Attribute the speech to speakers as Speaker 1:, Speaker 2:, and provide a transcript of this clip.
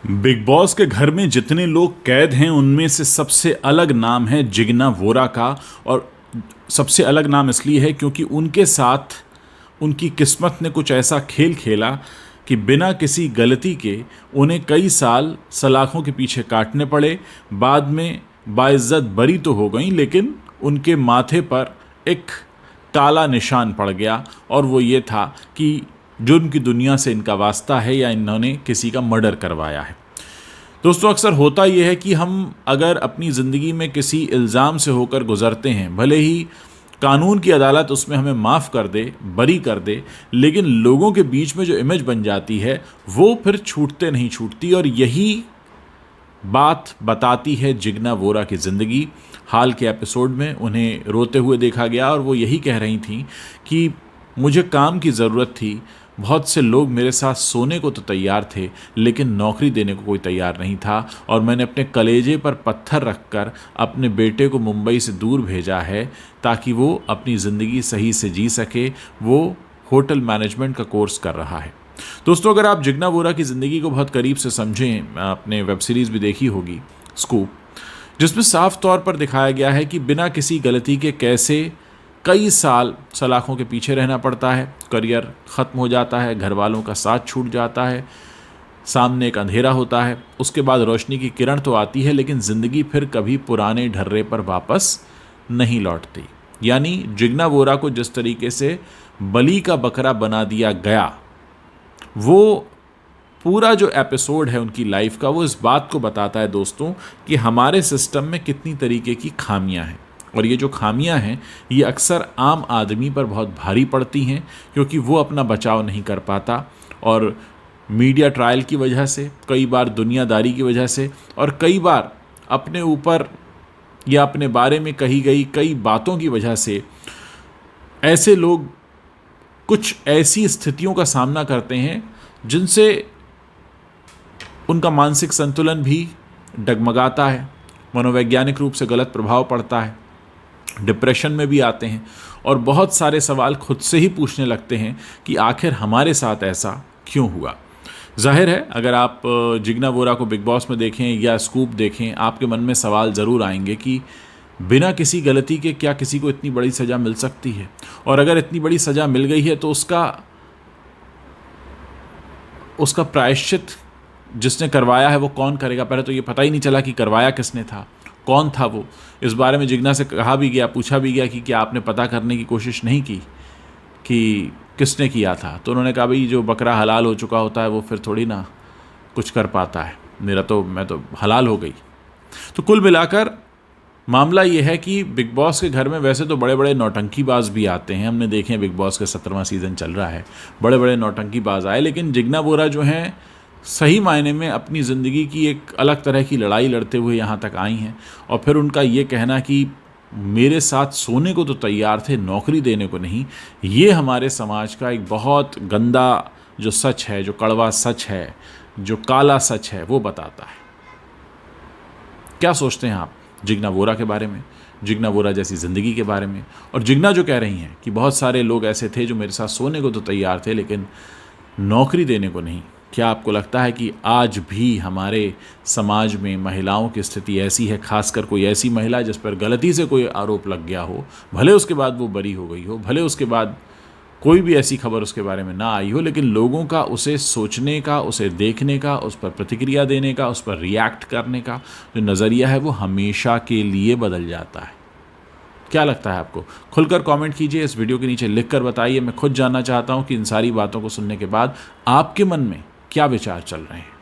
Speaker 1: Big boss के घर में जितने लोग कैद हैं उनमें से सबसे अलग नाम है जिग्ना वोरा का। और सबसे अलग नाम इसलिए है क्योंकि उनके साथ उनकी किस्मत ने कुछ ऐसा खेल खेला कि बिना किसी गलती के उन्हें कई साल सलाखों के पीछे काटने पड़े। बाद में बाइज्जत बरी तो हो गई, लेकिन उनके माथे पर एक काला निशान पड़ गया और वो ये था कि जुर्म की दुनिया से इनका वास्ता है या इन्होंने किसी का मर्डर करवाया है। दोस्तों, अक्सर होता यह है कि हम अगर अपनी ज़िंदगी में किसी इल्ज़ाम से होकर गुज़रते हैं, भले ही कानून की अदालत उसमें हमें माफ़ कर दे, बरी कर दे, लेकिन लोगों के बीच में जो इमेज बन जाती है वो फिर छूटते नहीं छूटती। और यही बात बताती है जिग्ना वोरा की ज़िंदगी। हाल के एपिसोड में उन्हें रोते हुए देखा गया और वो यही कह रही थी कि मुझे काम की ज़रूरत थी, बहुत से लोग मेरे साथ सोने को तो तैयार थे लेकिन नौकरी देने को कोई तैयार नहीं था, और मैंने अपने कलेजे पर पत्थर रखकर अपने बेटे को मुंबई से दूर भेजा है ताकि वो अपनी ज़िंदगी सही से जी सके। वो होटल मैनेजमेंट का कोर्स कर रहा है। दोस्तों, अगर आप जिग्ना वोरा की ज़िंदगी को बहुत करीब से समझें, आपने वेब सीरीज़ भी देखी होगी स्कूप, जिसमें साफ तौर पर दिखाया गया है कि बिना किसी गलती के कैसे कई साल सलाखों के पीछे रहना पड़ता है, करियर ख़त्म हो जाता है, घर वालों का साथ छूट जाता है, सामने एक अंधेरा होता है, उसके बाद रोशनी की किरण तो आती है लेकिन ज़िंदगी फिर कभी पुराने ढर्रे पर वापस नहीं लौटती। यानी जिग्ना वोरा को जिस तरीके से बलि का बकरा बना दिया गया, वो पूरा जो एपिसोड है उनकी लाइफ का, वो इस बात को बताता है दोस्तों कि हमारे सिस्टम में कितनी तरीके की खामियां हैं। और ये जो खामियां हैं ये अक्सर आम आदमी पर बहुत भारी पड़ती हैं क्योंकि वो अपना बचाव नहीं कर पाता, और मीडिया ट्रायल की वजह से, कई बार दुनियादारी की वजह से, और कई बार अपने ऊपर या अपने बारे में कही गई कई बातों की वजह से ऐसे लोग कुछ ऐसी स्थितियों का सामना करते हैं जिनसे उनका मानसिक संतुलन भी डगमगाता है, मनोवैज्ञानिक रूप से गलत प्रभाव पड़ता है, डिप्रेशन में भी आते हैं और बहुत सारे सवाल खुद से ही पूछने लगते हैं कि आखिर हमारे साथ ऐसा क्यों हुआ। जाहिर है, अगर आप जिग्ना वोरा को बिग बॉस में देखें या स्कूप देखें, आपके मन में सवाल ज़रूर आएंगे कि बिना किसी गलती के क्या किसी को इतनी बड़ी सज़ा मिल सकती है, और अगर इतनी बड़ी सज़ा मिल गई है तो उसका प्रायश्चित जिसने करवाया है वो कौन करेगा। पहले तो ये पता ही नहीं चला कि करवाया किसने था, कौन था वो। इस बारे में जिग्ना से कहा भी गया, पूछा भी गया कि क्या आपने पता करने की कोशिश नहीं की कि किसने किया था। तो उन्होंने कहा भाई जो बकरा हलाल हो चुका होता है वो फिर थोड़ी ना कुछ कर पाता है, मैं तो हलाल हो गई। तो कुल मिलाकर मामला ये है कि बिग बॉस के घर में वैसे तो बड़े बड़े नौटंकीबाज भी आते हैं, हमने देखे हैं, बिग बॉस का 17वां सीज़न चल रहा है, बड़े बड़े नौटंकीबाज आए, लेकिन जिग्ना वोरा जो हैं सही मायने में अपनी ज़िंदगी की एक अलग तरह की लड़ाई लड़ते हुए यहाँ तक आई हैं। और फिर उनका ये कहना कि मेरे साथ सोने को तो तैयार थे, नौकरी देने को नहीं, ये हमारे समाज का एक बहुत गंदा जो सच है, जो कड़वा सच है, जो काला सच है, वो बताता है। क्या सोचते हैं आप जिग्ना वोरा के बारे में, जिग्ना वोरा जैसी ज़िंदगी के बारे में? और जिग्ना जो कह रही हैं कि बहुत सारे लोग ऐसे थे जो मेरे साथ सोने को तो तैयार थे लेकिन नौकरी देने को नहीं। क्या आपको लगता है कि आज भी हमारे समाज में महिलाओं की स्थिति ऐसी है, खासकर कोई ऐसी महिला जिस पर गलती से कोई आरोप लग गया हो, भले उसके बाद वो बरी हो गई हो, भले उसके बाद कोई भी ऐसी खबर उसके बारे में ना आई हो, लेकिन लोगों का उसे सोचने का, उसे देखने का, उस पर प्रतिक्रिया देने का, उस पर रिएक्ट करने का जो नज़रिया है वो हमेशा के लिए बदल जाता है। क्या लगता है आपको? खुलकर कमेंट कीजिए, इस वीडियो के नीचे लिखकर बताइए। मैं खुद जानना चाहता हूं कि इन सारी बातों को सुनने के बाद आपके मन में क्या विचार चल रहे हैं।